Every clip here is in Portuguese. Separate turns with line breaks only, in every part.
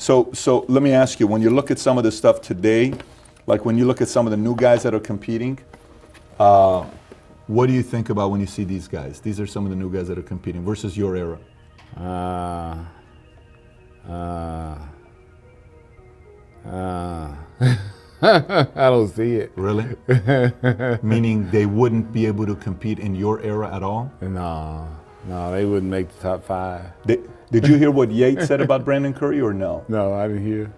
So let me ask you, when you look at some of the stuff today, like when you look at some of the new guys that are competing, what do you think about when you see these guys? These are some of the new guys that are competing versus your era.
I don't see it.
Really? Meaning they wouldn't be able to compete in your era at all?
No, they wouldn't make the top 5.
Did you hear what Yates said about Brandon Curry or no?
No, I didn't hear.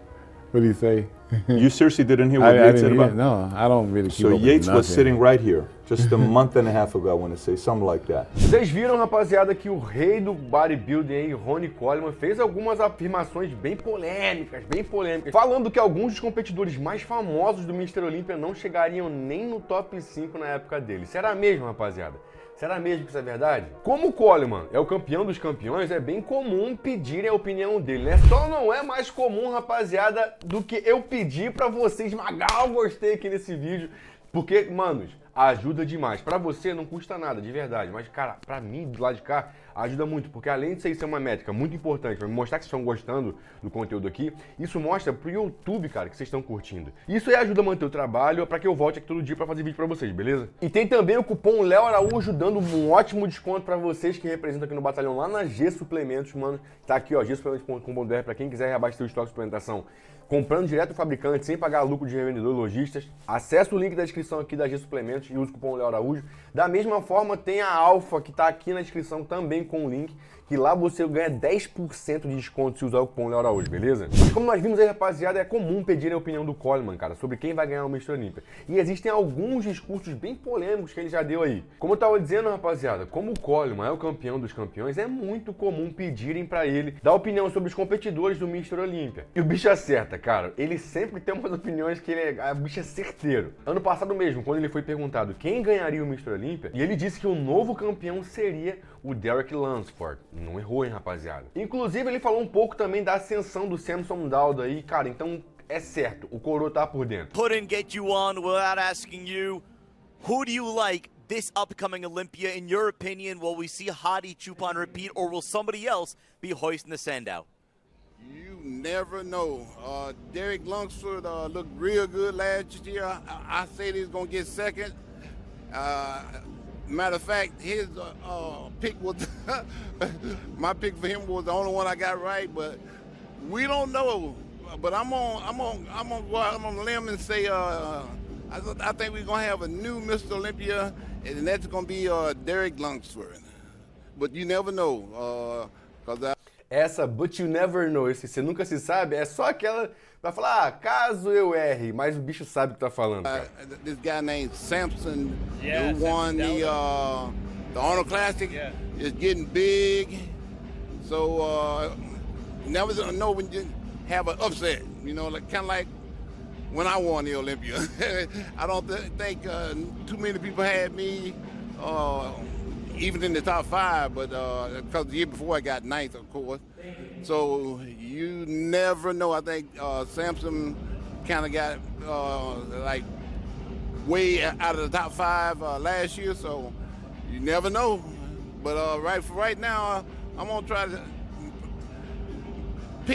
What did he say?
You seriously didn't hear what Yates said about?
No, I don't really keep
So
up with
Yates was
nothing.
sitting right here just a month and a half ago, I want to say, something like that.
Vocês viram, rapaziada, que o rei do bodybuilding aí, Ronnie Coleman, fez algumas afirmações bem polêmicas, falando que alguns dos competidores mais famosos do Mr Olympia não chegariam nem no top 5 na época dele. Será mesmo, rapaziada? Será mesmo que isso é verdade? Como o Coleman é o campeão dos campeões, é bem comum pedirem a opinião dele, né? Só não é mais comum, rapaziada, do que eu pedir pra você esmagar o gostei aqui nesse vídeo, porque, manos, ajuda demais. Pra você não custa nada, de verdade, mas, cara, pra mim, do lado de cá, ajuda muito, porque além de ser uma métrica muito importante pra me mostrar que vocês estão gostando do conteúdo aqui, isso mostra pro YouTube, cara, que vocês estão curtindo. Isso aí ajuda a manter o trabalho pra que eu volte aqui todo dia pra fazer vídeo pra vocês, beleza? E tem também o cupom Léo Araújo dando um ótimo desconto pra vocês que representam aqui no batalhão lá na G Suplementos, mano. Tá aqui, ó, gsuplementos.com.br pra quem quiser reabastecer o estoque de suplementação comprando direto do fabricante, sem pagar lucro de revendedor e lojistas. Acesse o link da descrição aqui da G Suplementos e use o cupom Léo Araújo. Da mesma forma, tem a Alfa, que tá aqui na descrição também com o link, que lá você ganha 10% de desconto se usar o cupom Léo Araújo, beleza? Mas como nós vimos aí, rapaziada, é comum pedir a opinião do Coleman, cara, sobre quem vai ganhar o Mr Olympia. E existem alguns discursos bem polêmicos que ele já deu aí. Como eu tava dizendo, rapaziada, como o Coleman é o campeão dos campeões, é muito comum pedirem pra ele dar opinião sobre os competidores do Mr Olympia. E o bicho acerta, cara. Ele sempre tem umas opiniões que o bicho é certeiro. Ano passado mesmo, quando ele foi perguntado quem ganharia o Mr Olympia, e ele disse que o novo campeão seria o Derek Lunsford. Não errou, hein, rapaziada. Inclusive, ele falou um pouco também da ascensão do Samson Dauda aí, cara, então é certo, o coroa tá por dentro.
Couldn't get you on without asking you, who do you like this upcoming Olympia? In your opinion, will we see Hadi Chupon repeat, or will somebody else be hoisting the sandout?
You never know. Derek Lunsford looked real good last year. I said he's gonna get second. Matter of fact, his pick was my pick for him was the only one I got right, but we don't know. But I'm gonna go out on a limb and say I think we're gonna have a new Mr. Olympia, and that's gonna be Derek Lunsford. But you never know,
Essa but you never know, esse você nunca se sabe, é só aquela pra falar, caso eu erre, mas o bicho sabe o que tá falando, cara.
This guy named Samson, who won the Honor Classic, is getting big. So never know when you have an upset, you know, like kind of like when I won the Olympia. I don't think too many people had me. Even in the top 5, but because the year before I got 9th, of course. So you never know. I think Samson kind of got like way out of the top 5 last year, so you never know. But right now, I'm gonna try to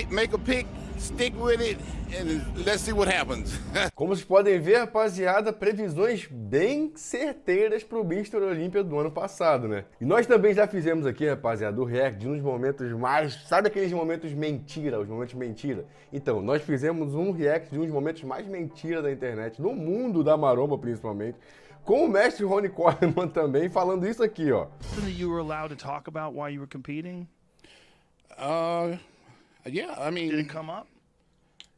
make a pick, stick with it, and let's see what happens.
Como vocês podem ver, rapaziada, previsões bem certeiras pro Mr Olympia do ano passado, né? E nós também já fizemos aqui, rapaziada, o react de uns momentos mais... Sabe aqueles momentos mentira, os momentos mentira? Então, nós fizemos um react de uns momentos mais mentira da internet, no mundo da maromba principalmente, com o mestre Ronnie Coleman também, falando isso aqui, ó.
You were allowed to talk about why you were competing?
Yeah, I mean...
Did it come up?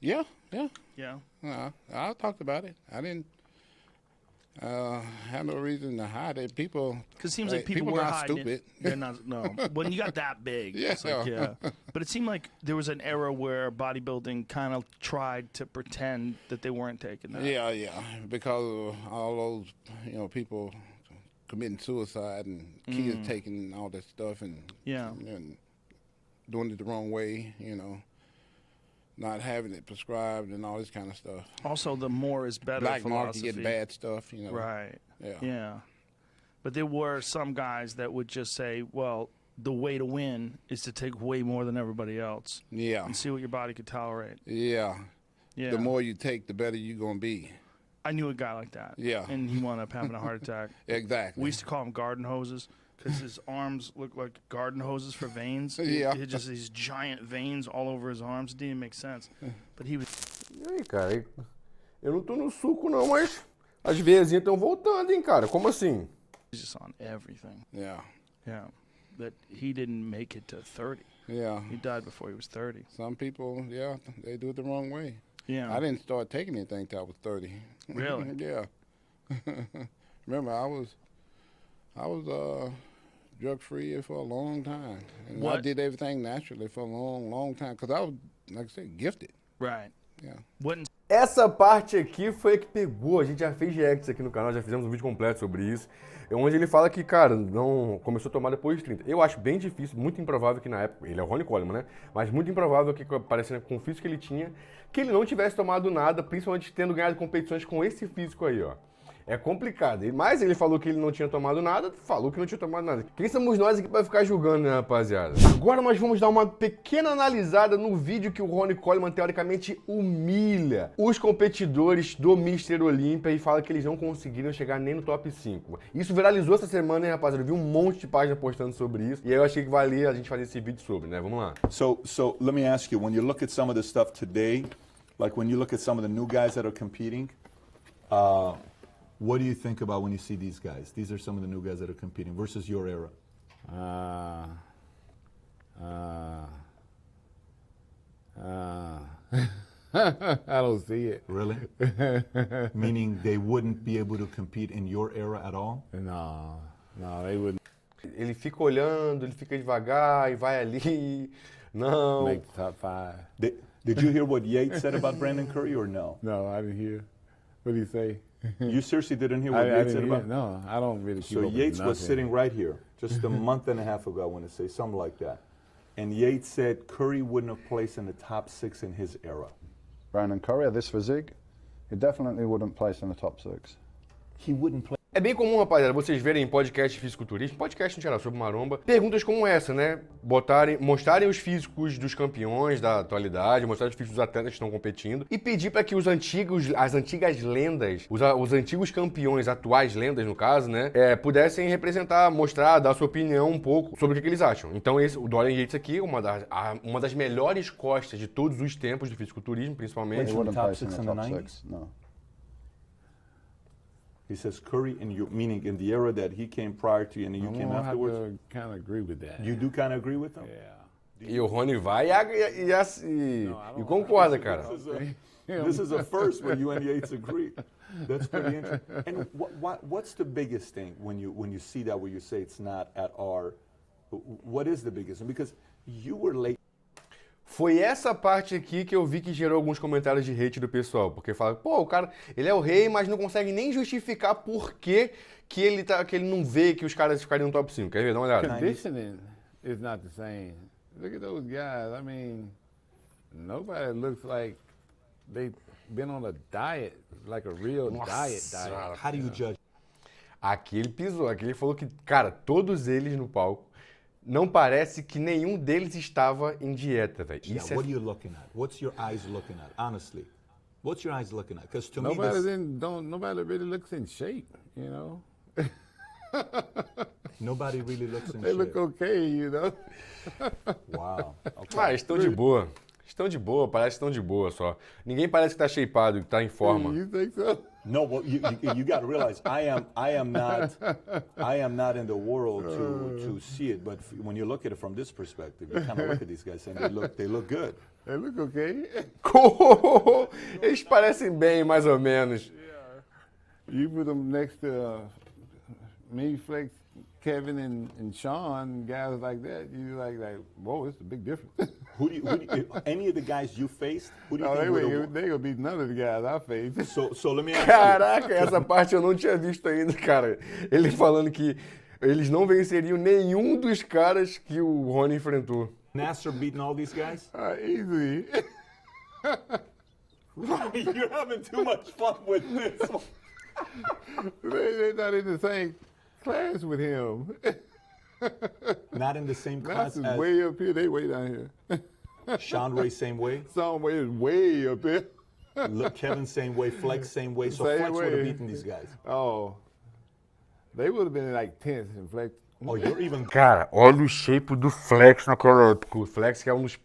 Yeah. I talked about it. I didn't have no reason to hide it. People,
because it seems like people were
not
hiding
stupid.
It. They're not. No, when you got that big,
Yeah.
it's like, yeah. But it seemed like there was an era where bodybuilding kind of tried to pretend that they weren't taking that.
Yeah, because of all those people committing suicide and kids taking all that stuff and doing it the wrong way, not having it prescribed and all this kind of stuff.
Also, the more is better
Black
philosophy.
market, get bad stuff,
Right.
Yeah.
But there were some guys that would just say, well, the way to win is to take way more than everybody else
Yeah.
and see what your body could tolerate.
Yeah.
Yeah.
The more you take, the better you're going to be.
I knew a guy like that.
Yeah.
And he wound up having a heart attack.
Exactly.
We used to call him garden hoses because his arms looked like garden hoses for veins.
Yeah.
He had just these giant veins all over his arms. It didn't even make sense. But he was
E aí, cara? Eu não tô no suco, não, mas as veiazinhas estão voltando, hein, cara? Como assim?
just on everything.
Yeah.
Yeah. That he didn't make it to 30.
Yeah.
He died before he was 30.
Some people, yeah, they do it the wrong way.
Yeah.
I didn't start taking anything till I was 30.
Really?
Yeah. Remember, I was drug free for a long time, and I
What?
did everything naturally for a long time because I was, like I said, gifted.
Right.
Yeah.
What
Essa parte aqui foi a que pegou. A gente já fez reacts aqui no canal, já fizemos um vídeo completo sobre isso. Onde ele fala que, cara, não começou a tomar depois de 30. Eu acho bem difícil, muito improvável que na época, ele é o Ronnie Coleman, né? Mas muito improvável que, parecendo com o físico que ele tinha, que ele não tivesse tomado nada, principalmente tendo ganhado competições com esse físico aí, ó. É complicado. Mas ele falou que ele não tinha tomado nada, falou que não tinha tomado nada. Quem somos nós aqui pra ficar julgando, né, rapaziada? Agora nós vamos dar uma pequena analisada no vídeo que o Ronnie Coleman teoricamente humilha os competidores do Mr Olympia e fala que eles não conseguiram chegar nem no top 5. Isso viralizou essa semana, hein, rapaziada? Eu vi um monte de página postando sobre isso. E aí eu achei que valia a gente fazer esse vídeo sobre, né? Vamos lá.
So let me ask you, when you look at some of the stuff today, like when you look at some of the new guys that are competing, what do you think about when you see these guys? These are some of the new guys that are competing versus your era.
I don't see it.
Really? Meaning they wouldn't be able to compete in your era at all?
No, they wouldn't
Ele fica olhando, ele fica devagar e vai ali. Não.
make the top 5.
Did you hear what Yates said about Brandon Curry or no?
No, I didn't hear. What did he say?
You seriously didn't hear what
I
Yates
didn't
said
hear.
about?
No, I don't really keep
So
up with
Yates was
nothing.
sitting right here just a month and a half ago, I want to say, something like that. And Yates said Curry wouldn't have placed in the top 6 in his era.
Brandon Curry, at this physique, he definitely wouldn't place in the top 6.
He wouldn't play.
É bem comum, rapaziada, vocês verem em podcast de fisiculturismo, podcast no geral sobre maromba, perguntas como essa, né? Mostrarem os físicos dos campeões da atualidade, mostrar os físicos dos atletas que estão competindo e pedir para que as antigas lendas, os antigos campeões, atuais lendas no caso, né? Pudessem representar, mostrar, dar sua opinião um pouco sobre o que eles acham. Então o Dorian Yates aqui, uma das melhores costas de todos os tempos do fisiculturismo, principalmente.
He wouldn't
top
place in
6
the
in the
top
90s?
6, no.
He says Curry, meaning in the era that he came prior to you and then you
I'm
came
gonna have
afterwards.
to kind of agree with that.
You do kind of agree with him?
Yeah.
E o Ronnie vai e concorda, cara.
This is a first when you and Yates agree. That's pretty interesting. And what's the biggest thing when you see that where you say it's not at our? What is the biggest thing? Because you were late.
Foi essa parte aqui que eu vi que gerou alguns comentários de hate do pessoal, porque fala, pô, o cara, ele é o rei, mas não consegue nem justificar por que ele não vê que os caras ficariam no top 5. Quer ver? Dá uma olhada.
Conditioning is not the same. Look at those guys. I mean, nobody looks like they've been on a diet, like a real diet.
How do you judge?
Aqui ele pisou, aqui ele falou que, cara, todos eles no palco, não parece que nenhum deles estava em dieta, velho.
Yeah,
Isso
what are you looking at? What's your eyes looking at? Honestly, what's your eyes looking at? Because to me,
Nobody really looks in shape, you know.
nobody really looks in
They look
shape.
okay, you know.
Wow. Okay.
Ah, estão de boa. Estão de boa, parece que estão de boa só. Ninguém parece que tá shapeado, que tá em forma.
You think so?
No, well, you got to realize I am not in the world to see it. But when you look at it from this perspective, you kind of look at these guys and they look good.
They look okay.
Eles parecem bem, mais ou menos.
You put them next to me, Flex, Kevin, and Sean, guys like that. You like, whoa, it's a big difference.
Who do you, any of the guys you faced? Who do you
No,
think would have?
they gonna be none of the guys I faced.
So let me ask
Caraca, essa parte eu não tinha visto ainda, cara. Ele falando que eles não venceriam nenhum dos caras que o Ronnie enfrentou.
you, Nasser beating all these guys?
Easily.
You're having too much fun with this one.
They're not in the same class with him.
Not in the same class
Mass is
as
way up here, they way down here.
Sean Ray, same way.
Some way is way up there.
Look, Kevin, same way. Flex, same way. So
Same
Flex would have
way.
beaten these guys.
Oh, they would have been like 10th and Flex.
Oh, you're even.
Cara, olha o shape do Flex naquela época. O Flex que é um dos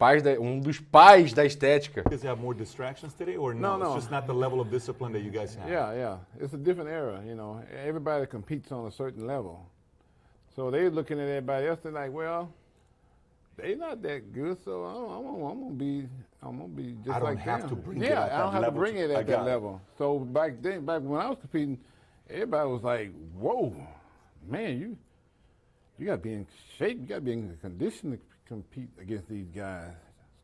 pais da estética.
Because you have more distractions today, or no?
No.
It's just not the level of discipline that you guys have.
Yeah. It's a different era, you know. Everybody competes on a certain level. So they're looking at everybody else, they're like, well, they not that good, so I'm gonna be just
I don't
like
have
them.
to bring it
yeah,
at
I don't
that
have to
level
bring
to-
it
I
at
got
that
it.
level. So back when I was competing, everybody was like, whoa, man, you gotta be in shape, you gotta be in condition to compete against these guys.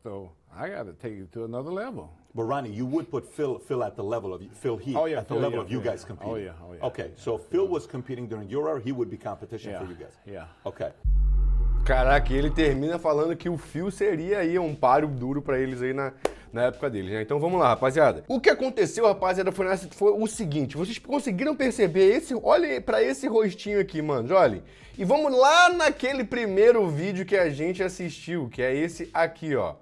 So I gotta take it to another level.
But Ronnie, you would put Phil at the level of Phil Heath
Oh, yeah,
at the
Phil,
level
yeah,
of you
yeah.
guys competing.
Oh, yeah.
Okay, so Phil was competing during your era, he would be competition for you guys.
Yeah.
Okay.
Caraca, e ele termina falando que o Phil seria aí um páreo duro pra eles aí na época deles, né? Então vamos lá, rapaziada. O que aconteceu, rapaziada, foi o seguinte. Vocês conseguiram perceber olha pra esse rostinho aqui, mano, olha. E vamos lá naquele primeiro vídeo que a gente assistiu, que é esse aqui, ó.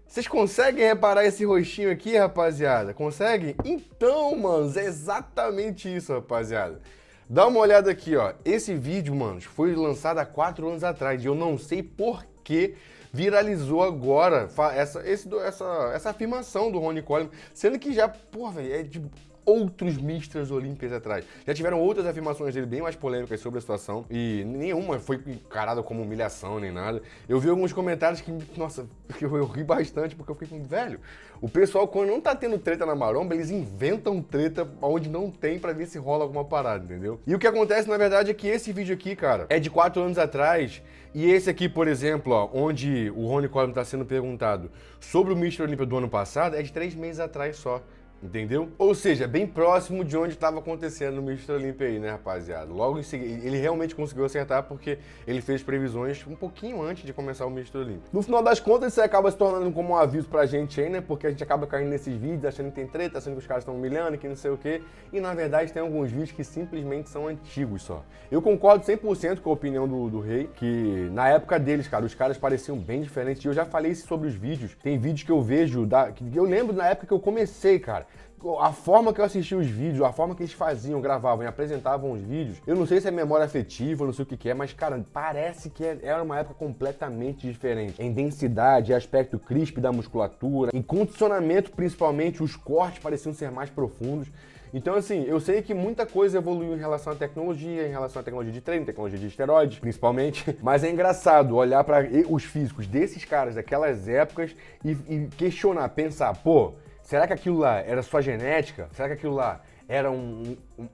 Vocês conseguem reparar esse rostinho aqui, rapaziada? Conseguem? Então, manos, é exatamente isso, rapaziada. Dá uma olhada aqui, ó. Esse vídeo, manos, foi lançado há 4 anos atrás. E eu não sei por que viralizou agora essa afirmação do Ronnie Coleman. Sendo que já, pô, velho, é de outros Mr Olympias atrás. Já tiveram outras afirmações dele bem mais polêmicas sobre a situação. E nenhuma foi encarada como humilhação nem nada. Eu vi alguns comentários que, nossa, eu ri bastante porque eu fiquei com, velho, o pessoal quando não tá tendo treta na maromba, eles inventam treta onde não tem pra ver se rola alguma parada, entendeu? E o que acontece, na verdade, é que esse vídeo aqui, cara, é de 4 anos atrás. E esse aqui, por exemplo, ó, onde o Ronnie Coleman tá sendo perguntado sobre o Mr Olympia do ano passado, é de 3 meses atrás só. Entendeu? Ou seja, bem próximo de onde estava acontecendo no Mr Olympia aí, né, rapaziada? Logo em seguida, ele realmente conseguiu acertar porque ele fez previsões um pouquinho antes de começar o Mr Olympia. No final das contas, isso acaba se tornando como um aviso pra gente aí, né? Porque a gente acaba caindo nesses vídeos, achando que tem treta, achando que os caras estão humilhando, que não sei o quê. E, na verdade, tem alguns vídeos que simplesmente são antigos só. Eu concordo 100% com a opinião do Rei, que na época deles, cara, os caras pareciam bem diferentes. E eu já falei sobre os vídeos. Tem vídeos que eu vejo, que eu lembro na época que eu comecei, cara. A forma que eu assistia os vídeos, a forma que eles faziam, gravavam e apresentavam os vídeos, eu não sei se é memória afetiva, eu não sei o que é, mas, cara, parece que era uma época completamente diferente. Em densidade, aspecto crisp da musculatura, em condicionamento, principalmente, os cortes pareciam ser mais profundos. Então, assim, eu sei que muita coisa evoluiu em relação à tecnologia, em relação à tecnologia de treino, tecnologia de esteroides, principalmente. Mas é engraçado olhar para os físicos desses caras daquelas épocas e questionar, pensar, pô, será que aquilo lá era só genética? Será que aquilo lá era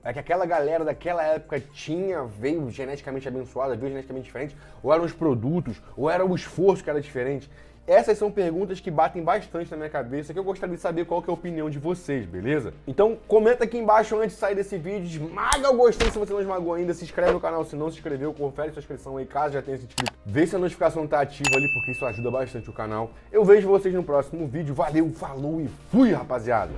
é que aquela galera daquela época veio geneticamente abençoada, veio geneticamente diferente? Ou eram os produtos? Ou era o esforço que era diferente? Essas são perguntas que batem bastante na minha cabeça, que eu gostaria de saber qual que é a opinião de vocês, beleza? Então comenta aqui embaixo antes de sair desse vídeo, esmaga o gostei se você não esmagou ainda, se inscreve no canal se não se inscreveu, confere sua inscrição aí caso já tenha se inscrito. Vê se a notificação tá ativa ali, porque isso ajuda bastante o canal. Eu vejo vocês no próximo vídeo, valeu, falou e fui, rapaziada!